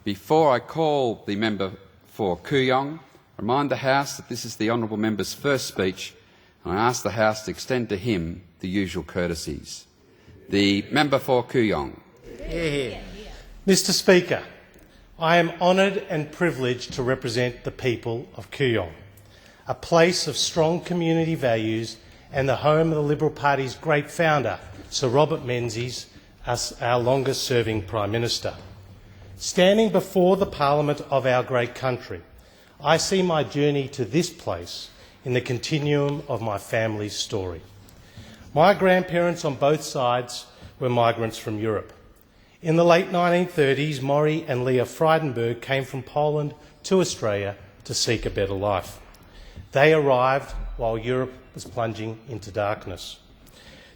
Before I call the member for Kooyong, remind the House that this is the honourable member's first speech, and I ask the House to extend to him the usual courtesies. The member for Kooyong. Mr Speaker, I am honoured and privileged to represent the people of Kooyong, a place of strong community values and the home of the Liberal Party's great founder, Sir Robert Menzies, our longest-serving Prime Minister. Standing before the Parliament of our great country, I see my journey to this place in the continuum of my family's story. My grandparents on both sides were migrants from Europe. In the late 1930s, Maury and Leah Frydenberg came from Poland to Australia to seek a better life. They arrived while Europe was plunging into darkness.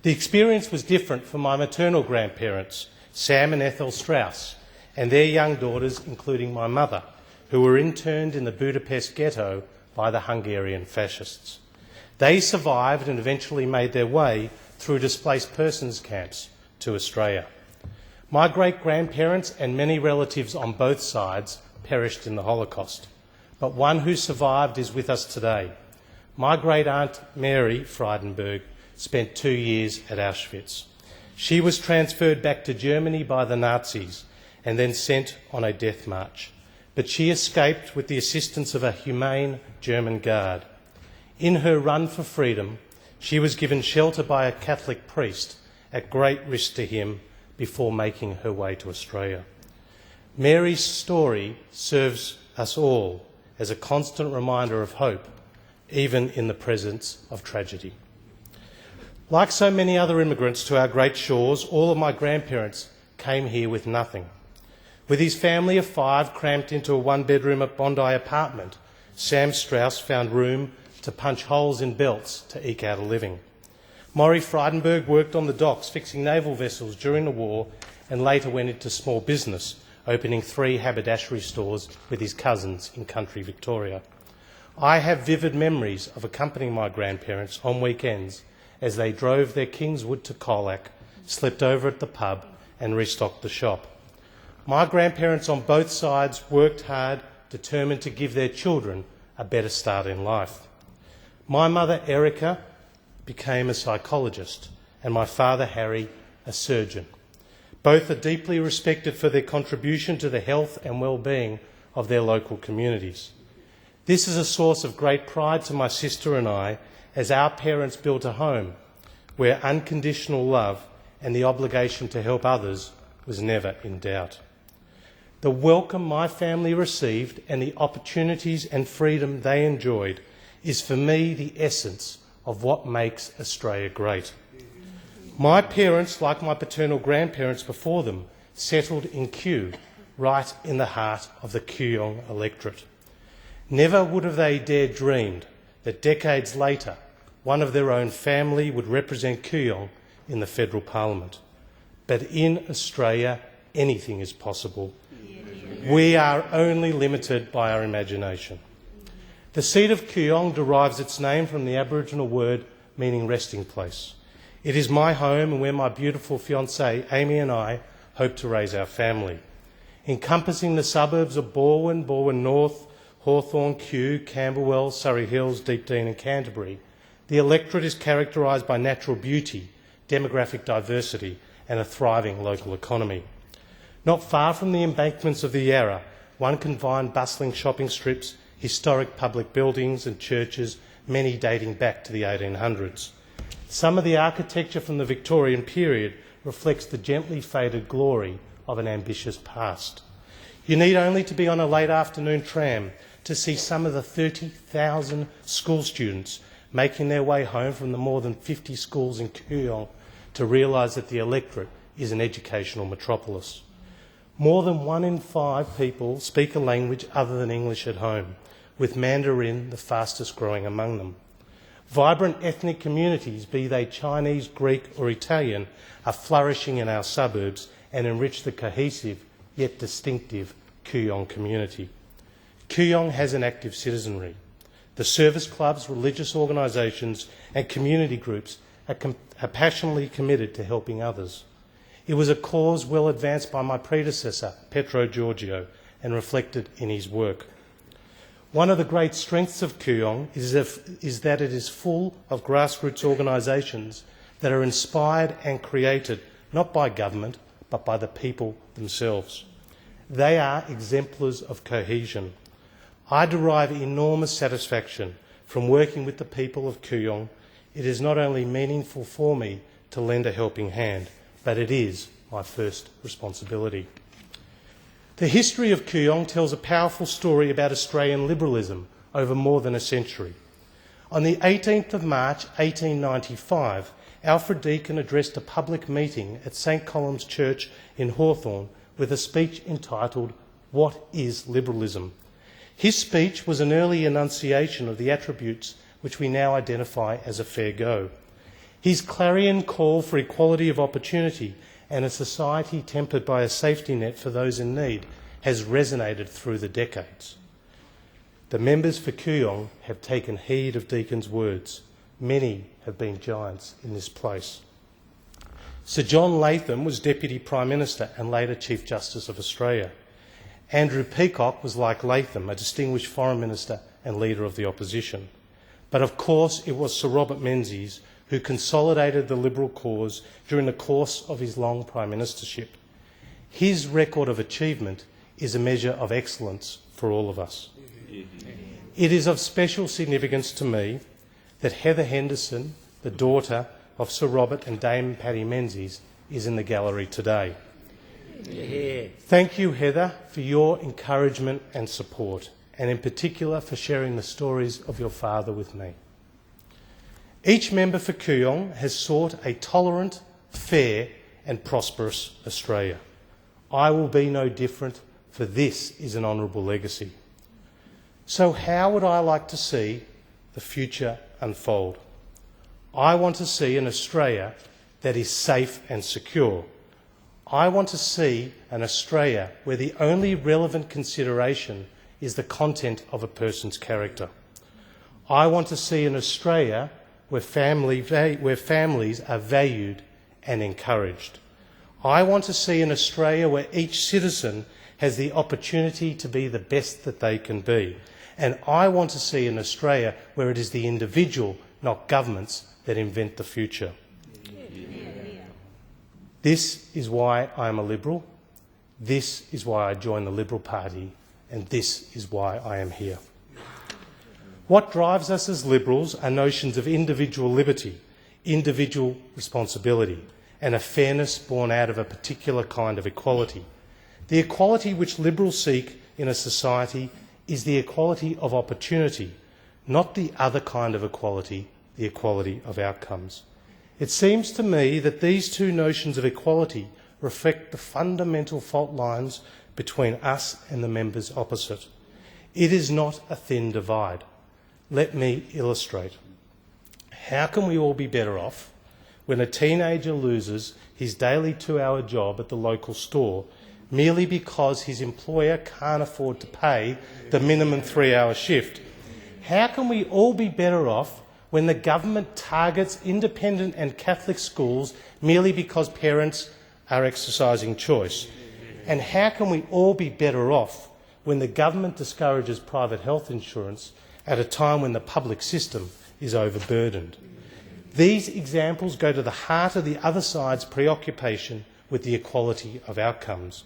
The experience was different for my maternal grandparents, Sam and Ethel Strauss, and their young daughters, including my mother, who were interned in the Budapest ghetto by the Hungarian fascists. They survived and eventually made their way through displaced persons camps to Australia. My great-grandparents and many relatives on both sides perished in the Holocaust, but one who survived is with us today. My great-aunt Mary Frydenberg spent 2 years at Auschwitz. She was transferred back to Germany by the Nazis and then sent on a death march, but she escaped with the assistance of a humane German guard. In her run for freedom, she was given shelter by a Catholic priest at great risk to him before making her way to Australia. Mary's story serves us all as a constant reminder of hope, even in the presence of tragedy. Like so many other immigrants to our great shores, all of my grandparents came here with nothing. With his family of 5 cramped into a one-bedroom at Bondi apartment, Sam Strauss found room to punch holes in belts to eke out a living. Maury Frydenberg worked on the docks fixing naval vessels during the war and later went into small business, opening 3 haberdashery stores with his cousins in country Victoria. I have vivid memories of accompanying my grandparents on weekends as they drove their Kingswood to Colac, slept over at the pub and restocked the shop. My grandparents on both sides worked hard, determined to give their children a better start in life. My mother, Erica, became a psychologist, and my father, Harry, a surgeon. Both are deeply respected for their contribution to the health and well-being of their local communities. This is a source of great pride to my sister and I, as our parents built a home where unconditional love and the obligation to help others was never in doubt. The welcome my family received and the opportunities and freedom they enjoyed is for me the essence of what makes Australia great. My parents, like my paternal grandparents before them, settled in Kew, right in the heart of the Kooyong electorate. Never would have they dared dreamed that decades later one of their own family would represent Kooyong in the federal parliament. But in Australia, anything is possible. We are only limited by our imagination. The seat of Kooyong derives its name from the Aboriginal word meaning resting place. It is my home and where my beautiful fiancée Amy and I hope to raise our family. Encompassing the suburbs of Balwyn, Balwyn North, Hawthorn, Kew, Camberwell, Surrey Hills, Deepdean and Canterbury, the electorate is characterised by natural beauty, demographic diversity and a thriving local economy. Not far from the embankments of the Yarra, one can find bustling shopping strips, historic public buildings and churches, many dating back to the 1800s. Some of the architecture from the Victorian period reflects the gently faded glory of an ambitious past. You need only to be on a late afternoon tram to see some of the 30,000 school students making their way home from the more than 50 schools in Kooyong to realise that the electorate is an educational metropolis. More than 1 in 5 people speak a language other than English at home, with Mandarin the fastest growing among them. Vibrant ethnic communities, be they Chinese, Greek or Italian, are flourishing in our suburbs and enrich the cohesive yet distinctive Kooyong community. Kooyong has an active citizenry. The service clubs, religious organisations and community groups are passionately committed to helping others. It was a cause well advanced by my predecessor, Petro Georgiou, and reflected in his work. One of the great strengths of Kooyong is that it is full of grassroots organisations that are inspired and created not by government but by the people themselves. They are exemplars of cohesion. I derive enormous satisfaction from working with the people of Kooyong. It is not only meaningful for me to lend a helping hand, but it is my first responsibility. The history of Kooyong tells a powerful story about Australian liberalism over more than a century. On the 18th of March 1895, Alfred Deakin addressed a public meeting at St Columb's Church in Hawthorn with a speech entitled, "What is Liberalism?" His speech was an early enunciation of the attributes which we now identify as a fair go. His clarion call for equality of opportunity and a society tempered by a safety net for those in need has resonated through the decades. The members for Kooyong have taken heed of Deakin's words. Many have been giants in this place. Sir John Latham was Deputy Prime Minister and later Chief Justice of Australia. Andrew Peacock was, like Latham, a distinguished Foreign Minister and Leader of the Opposition. But of course it was Sir Robert Menzies who consolidated the Liberal cause during the course of his long Prime Ministership. His record of achievement is a measure of excellence for all of us. It is of special significance to me that Heather Henderson, the daughter of Sir Robert and Dame Paddy Menzies, is in the gallery today. Yeah. Thank you, Heather, for your encouragement and support, and in particular for sharing the stories of your father with me. Each member for Kooyong has sought a tolerant, fair and prosperous Australia. I will be no different, for this is an honourable legacy. So how would I like to see the future unfold? I want to see an Australia that is safe and secure. I want to see an Australia where the only relevant consideration is the content of a person's character. I want to see an Australia where families are valued and encouraged. I want to see an Australia where each citizen has the opportunity to be the best that they can be. And I want to see an Australia where it is the individual, not governments, that invent the future. This is why I am a Liberal. This is why I joined the Liberal Party. And this is why I am here. What drives us as Liberals are notions of individual liberty, individual responsibility, and a fairness born out of a particular kind of equality. The equality which Liberals seek in a society is the equality of opportunity, not the other kind of equality, the equality of outcomes. It seems to me that these two notions of equality reflect the fundamental fault lines between us and the members opposite. It is not a thin divide. Let me illustrate. How can we all be better off when a teenager loses his daily 2-hour job at the local store merely because his employer can't afford to pay the minimum 3-hour shift? How can we all be better off when the government targets independent and Catholic schools merely because parents are exercising choice? And how can we all be better off when the government discourages private health insurance at a time when the public system is overburdened? These examples go to the heart of the other side's preoccupation with the equality of outcomes.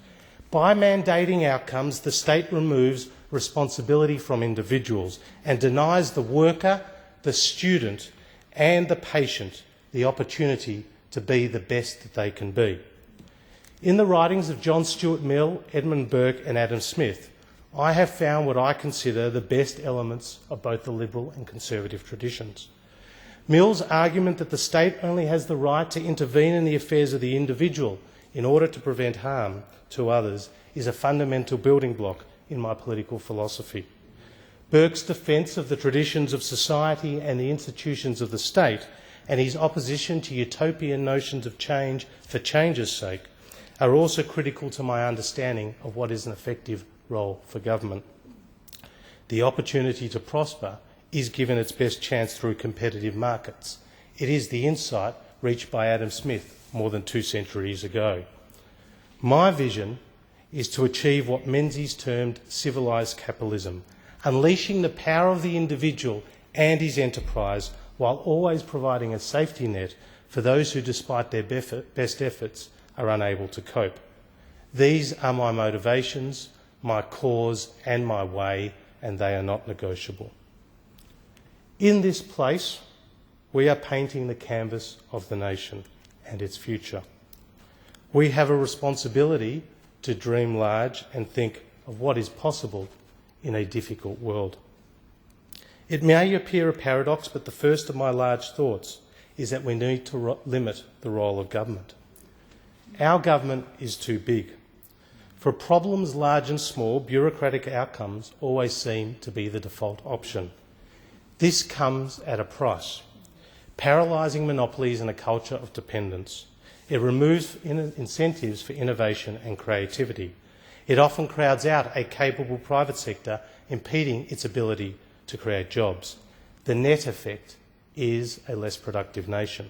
By mandating outcomes, the state removes responsibility from individuals and denies the worker, the student and the patient the opportunity to be the best that they can be. In the writings of John Stuart Mill, Edmund Burke and Adam Smith, I have found what I consider the best elements of both the Liberal and Conservative traditions. Mill's argument that the state only has the right to intervene in the affairs of the individual in order to prevent harm to others is a fundamental building block in my political philosophy. Burke's defence of the traditions of society and the institutions of the state and his opposition to utopian notions of change for change's sake are also critical to my understanding of what is an effective role for government. The opportunity to prosper is given its best chance through competitive markets. It is the insight reached by Adam Smith more than 2 centuries ago. My vision is to achieve what Menzies termed civilised capitalism, unleashing the power of the individual and his enterprise while always providing a safety net for those who, despite their best efforts, are unable to cope. These are my motivations, my cause and my way, and they are not negotiable. In this place, we are painting the canvas of the nation and its future. We have a responsibility to dream large and think of what is possible in a difficult world. It may appear a paradox, but the first of my large thoughts is that we need to limit the role of government. Our government is too big. For problems large and small, bureaucratic outcomes always seem to be the default option. This comes at a price, paralysing monopolies and a culture of dependence. It removes incentives for innovation and creativity. It often crowds out a capable private sector, impeding its ability to create jobs. The net effect is a less productive nation.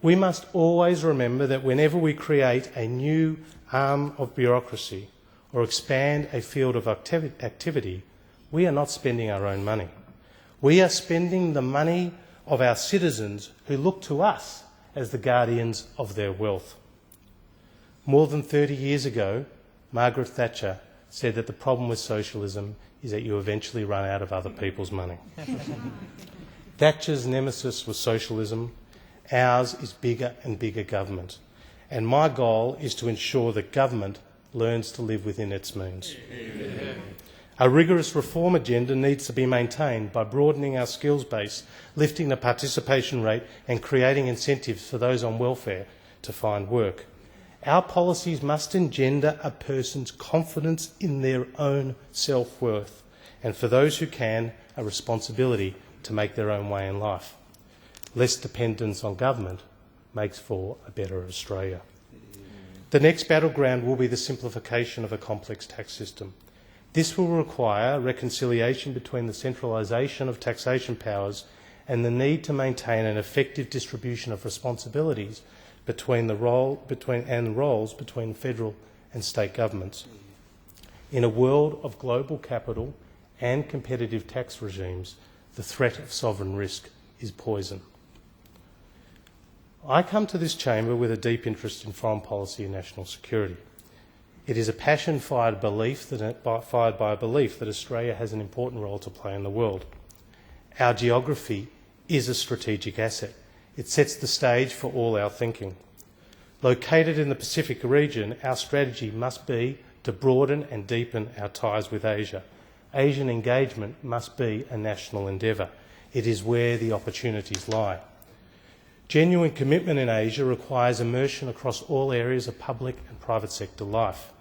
We must always remember that whenever we create a new arm of bureaucracy or expand a field of activity, we are not spending our own money. We are spending the money of our citizens who look to us as the guardians of their wealth. More than 30 years ago, Margaret Thatcher said that the problem with socialism is that you eventually run out of other people's money. Thatcher's nemesis was socialism. Ours is bigger and bigger government. And my goal is to ensure that government learns to live within its means. A rigorous reform agenda needs to be maintained by broadening our skills base, lifting the participation rate and creating incentives for those on welfare to find work. Our policies must engender a person's confidence in their own self-worth, and for those who can, a responsibility to make their own way in life. Less dependence on government makes for a better Australia. The next battleground will be the simplification of a complex tax system. This will require reconciliation between the centralisation of taxation powers and the need to maintain an effective distribution of responsibilities between roles between federal and state governments. In a world of global capital and competitive tax regimes, the threat of sovereign risk is poison. I come to this chamber with a deep interest in foreign policy and national security. It is a passion fired by a belief that Australia has an important role to play in the world. Our geography is a strategic asset. It sets the stage for all our thinking. Located in the Pacific region, our strategy must be to broaden and deepen our ties with Asia. Asian engagement must be a national endeavour. It is where the opportunities lie. Genuine commitment in Asia requires immersion across all areas of public and private sector life: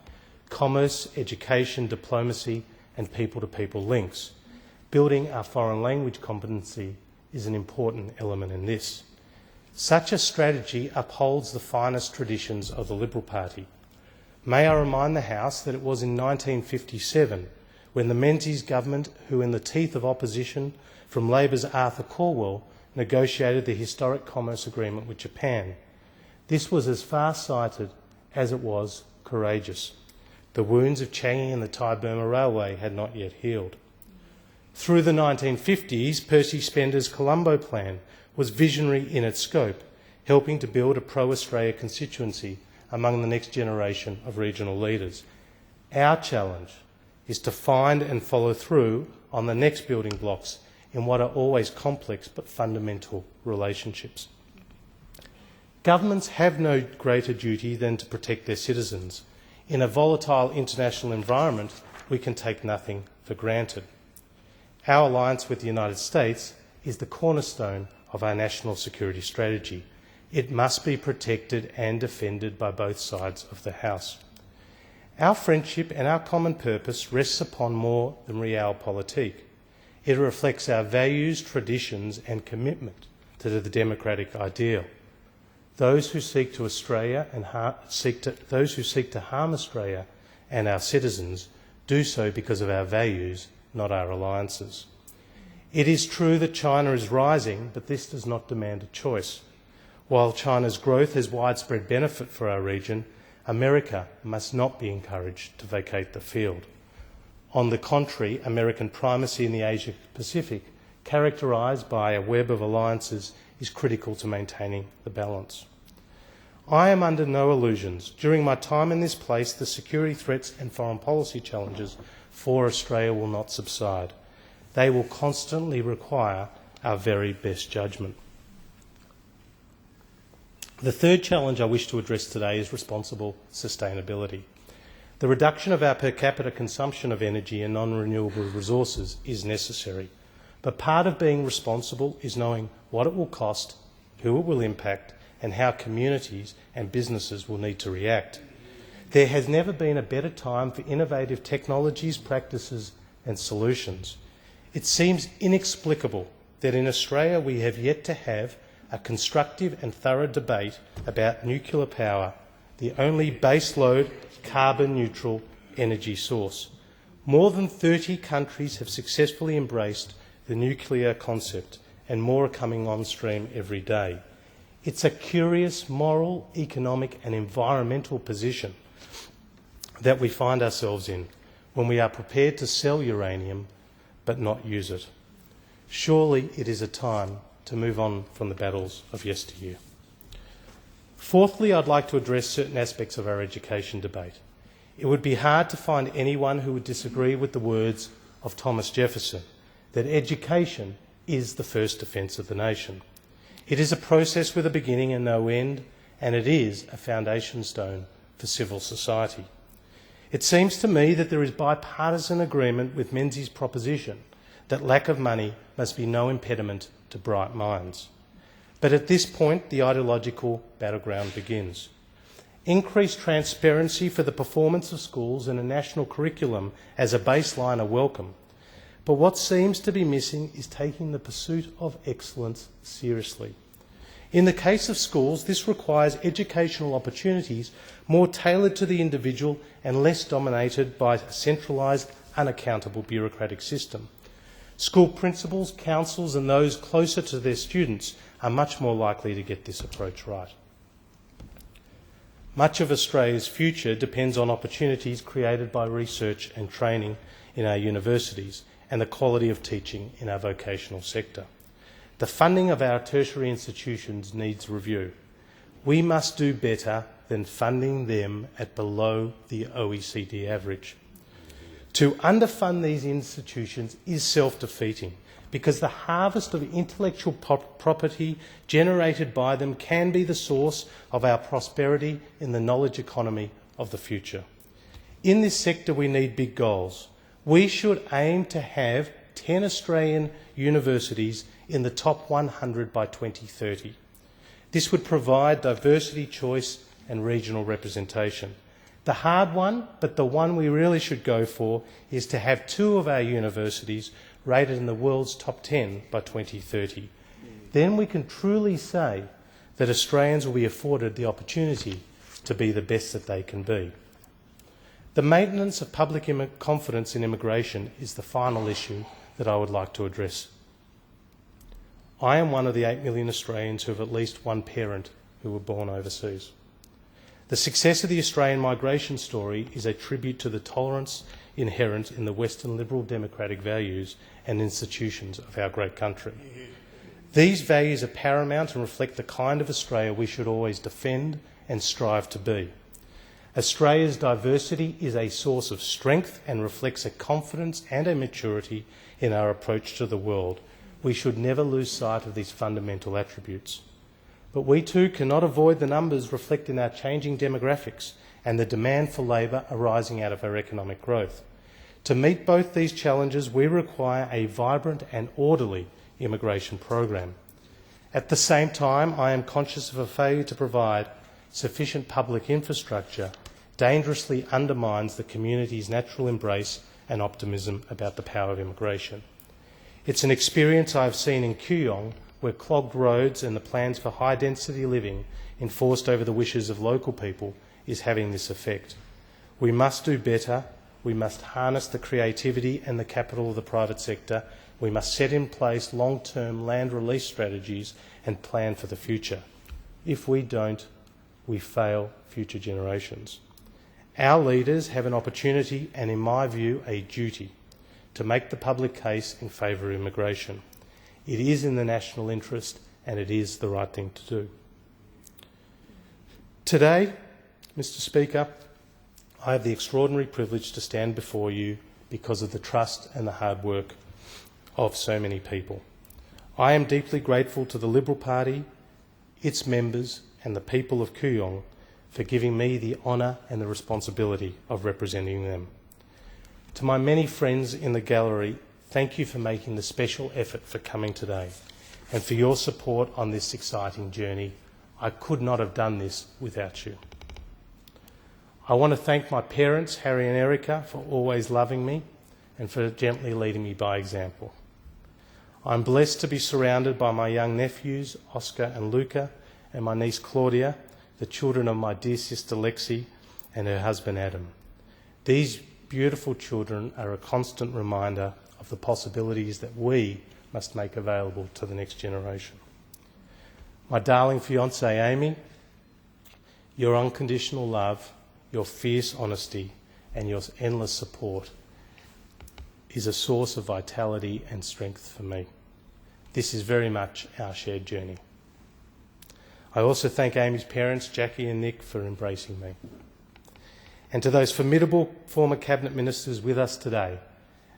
commerce, education, diplomacy and people-to-people links. Building our foreign language competency is an important element in this. Such a strategy upholds the finest traditions of the Liberal Party. May I remind the House that it was in 1957 when the Menzies government, who in the teeth of opposition from Labor's Arthur Calwell, negotiated the historic commerce agreement with Japan. This was as far-sighted as it was courageous. The wounds of Changi and the Thai-Burma Railway had not yet healed. Through the 1950s, Percy Spender's Colombo Plan was visionary in its scope, helping to build a pro-Australia constituency among the next generation of regional leaders. Our challenge is to find and follow through on the next building blocks in what are always complex but fundamental relationships. Governments have no greater duty than to protect their citizens. In a volatile international environment, we can take nothing for granted. Our alliance with the United States is the cornerstone of our national security strategy. It must be protected and defended by both sides of the House. Our friendship and our common purpose rests upon more than realpolitik. It reflects our values, traditions and commitment to the democratic ideal. Those who seek to harm Australia and our citizens do so because of our values, not our alliances. It is true that China is rising, but this does not demand a choice. While China's growth has widespread benefit for our region, America must not be encouraged to vacate the field. On the contrary, American primacy in the Asia-Pacific, characterised by a web of alliances, is critical to maintaining the balance. I am under no illusions. During my time in this place, the security threats and foreign policy challenges for Australia will not subside. They will constantly require our very best judgment. The third challenge I wish to address today is responsible sustainability. The reduction of our per capita consumption of energy and non-renewable resources is necessary, but part of being responsible is knowing what it will cost, who it will impact, and how communities and businesses will need to react. There has never been a better time for innovative technologies, practices and solutions. It seems inexplicable that in Australia we have yet to have a constructive and thorough debate about nuclear power, the only baseload carbon-neutral energy source. More than 30 countries have successfully embraced the nuclear concept, and more are coming on stream every day. It's a curious moral, economic and environmental position that we find ourselves in when we are prepared to sell uranium but not use it. Surely it is a time to move on from the battles of yesteryear. Fourthly, I'd like to address certain aspects of our education debate. It would be hard to find anyone who would disagree with the words of Thomas Jefferson, that education is the first defence of the nation. It is a process with a beginning and no end, and it is a foundation stone for civil society. It seems to me that there is bipartisan agreement with Menzies' proposition that lack of money must be no impediment to bright minds. But at this point, the ideological battleground begins. Increased transparency for the performance of schools and a national curriculum as a baseline are welcome. But what seems to be missing is taking the pursuit of excellence seriously. In the case of schools, this requires educational opportunities more tailored to the individual and less dominated by a centralised, unaccountable bureaucratic system. School principals, councils and those closer to their students are much more likely to get this approach right. Much of Australia's future depends on opportunities created by research and training in our universities and the quality of teaching in our vocational sector. The funding of our tertiary institutions needs review. We must do better than funding them at below the OECD average. To underfund these institutions is self-defeating because the harvest of intellectual property generated by them can be the source of our prosperity in the knowledge economy of the future. In this sector we need big goals. We should aim to have 10 Australian universities in the top 100 by 2030. This would provide diversity, choice and regional representation. The hard one, but the one we really should go for, is to have 2 of our universities rated in the world's top 10 by 2030. Then we can truly say that Australians will be afforded the opportunity to be the best that they can be. The maintenance of public confidence in immigration is the final issue that I would like to address. I am one of the 8 million Australians who have at least one parent who were born overseas. The success of the Australian migration story is a tribute to the tolerance inherent in the Western liberal democratic values and institutions of our great country. These values are paramount and reflect the kind of Australia we should always defend and strive to be. Australia's diversity is a source of strength and reflects a confidence and a maturity in our approach to the world. We should never lose sight of these fundamental attributes. But we too cannot avoid the numbers reflecting our changing demographics and the demand for labour arising out of our economic growth. To meet both these challenges, we require a vibrant and orderly immigration program. At the same time, I am conscious of a failure to provide sufficient public infrastructure dangerously undermines the community's natural embrace and optimism about the power of immigration. It's an experience I have seen in Kooyong, where clogged roads and the plans for high-density living enforced over the wishes of local people is having this effect. We must do better. We must harness the creativity and the capital of the private sector. We must set in place long-term land release strategies and plan for the future. If we don't, we fail future generations. Our leaders have an opportunity and, in my view, a duty to make the public case in favour of immigration. It is in the national interest and it is the right thing to do. Today, Mr. Speaker, I have the extraordinary privilege to stand before you because of the trust and the hard work of so many people. I am deeply grateful to the Liberal Party, its members and the people of Kooyong for giving me the honour and the responsibility of representing them. To my many friends in the gallery, thank you for making the special effort for coming today and for your support on this exciting journey. I could not have done this without you. I want to thank my parents, Harry and Erica, for always loving me and for gently leading me by example. I'm blessed to be surrounded by my young nephews, Oscar and Luca, and my niece Claudia, the children of my dear sister Lexi and her husband Adam. These beautiful children are a constant reminder of the possibilities that we must make available to the next generation. My darling fiancée Amy, your unconditional love, your fierce honesty and your endless support is a source of vitality and strength for me. This is very much our shared journey. I also thank Amy's parents, Jackie and Nick, for embracing me. And to those formidable former Cabinet Ministers with us today,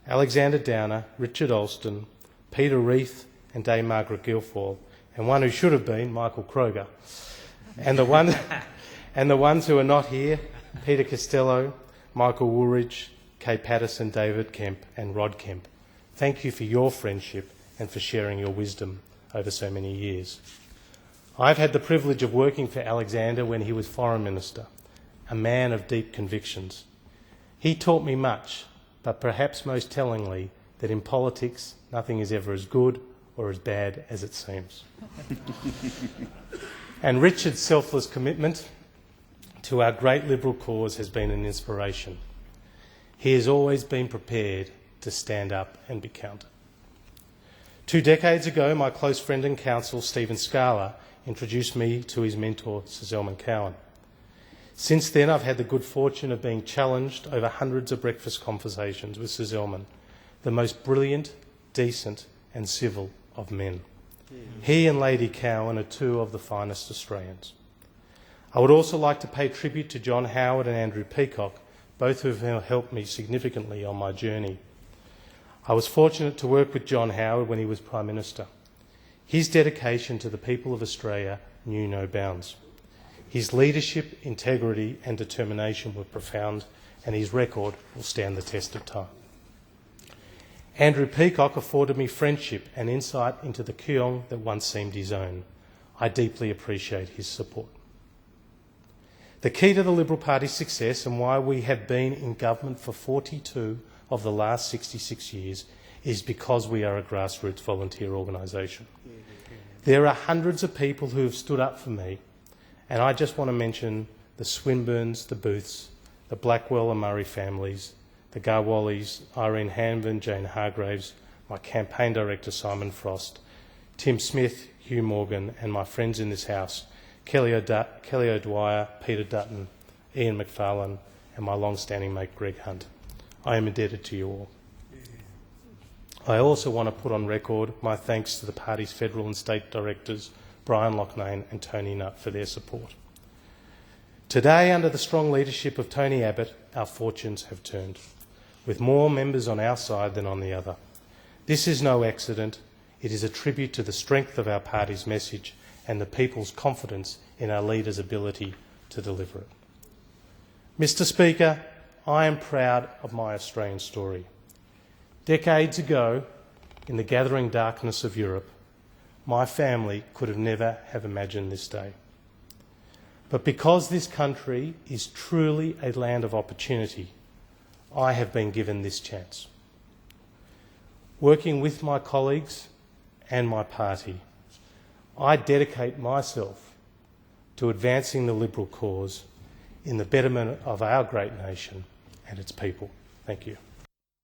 Alexander Downer, Richard Alston, Peter Reith and Dame Margaret Guilfoyle, and one who should have been, Michael Kroger, and the ones who are not here, Peter Costello, Michael Woolridge, Kay Patterson, David Kemp and Rod Kemp. Thank you for your friendship and for sharing your wisdom over so many years. I've had the privilege of working for Alexander when he was Foreign Minister, a man of deep convictions. He taught me much, but perhaps most tellingly, that in politics nothing is ever as good or as bad as it seems. And Richard's selfless commitment to our great Liberal cause has been an inspiration. He has always been prepared to stand up and be counted. 2 decades ago, my close friend and counsel, Stephen Scala, introduced me to his mentor, Sir Zelman Cowen. Since then, I've had the good fortune of being challenged over hundreds of breakfast conversations with Sir Zelman, the most brilliant, decent and civil of men. He and Lady Cowen are two of the finest Australians. I would also like to pay tribute to John Howard and Andrew Peacock, both of whom have helped me significantly on my journey. I was fortunate to work with John Howard when he was Prime Minister. His dedication to the people of Australia knew no bounds. His leadership, integrity and determination were profound, and his record will stand the test of time. Andrew Peacock afforded me friendship and insight into the Kooyong that once seemed his own. I deeply appreciate his support. The key to the Liberal Party's success and why we have been in government for 42 of the last 66 years is because we are a grassroots volunteer organisation. There are hundreds of people who have stood up for me, and I just want to mention the Swinburnes, the Booths, the Blackwell and Murray families, the Garwallis, Irene Hanvin, Jane Hargraves, my campaign director Simon Frost, Tim Smith, Hugh Morgan, and my friends in this house, Kelly O'Dwyer, Peter Dutton, Ian McFarlane, and my long-standing mate Greg Hunt. I am indebted to you all. I also want to put on record my thanks to the party's federal and state directors, Brian Loughnane and Tony Nutt, for their support. Today, under the strong leadership of Tony Abbott, our fortunes have turned, with more members on our side than on the other. This is no accident. It is a tribute to the strength of our party's message and the people's confidence in our leaders' ability to deliver it. Mr. Speaker, I am proud of my Australian story. Decades ago, in the gathering darkness of Europe, my family could have never have imagined this day. But because this country is truly a land of opportunity, I have been given this chance. Working with my colleagues and my party, I dedicate myself to advancing the Liberal cause in the betterment of our great nation and its people. Thank you.